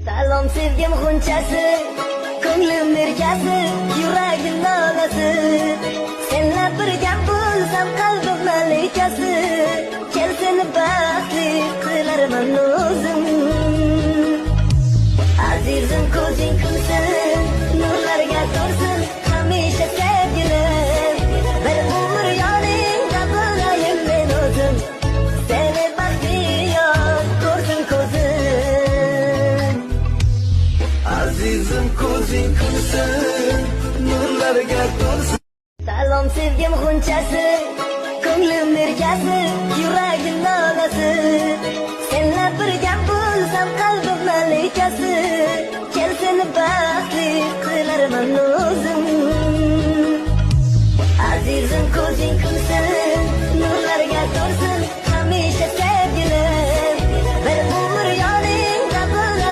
Salom sevgim xunchasi, ko'nglim erkasi, yuragim nolasi. Senla birga bo'lsam qalbim malikasi, kel seni baxtli qilarman o'zim. Azizim ko'zing kulsin, nurlarga to'lsin, hamisha sevgilim. Bir umr yoningda bo'layin men o'zim. Seni baxtiyor ko'rsin ko'zim. Azizim ko'zing kulsin, nurlarga to'lsin. Salom sevgim xunchasi, ko'nglim erkasi, yuragim nolasi. Senla birga bo'lsam qalbim malikasi,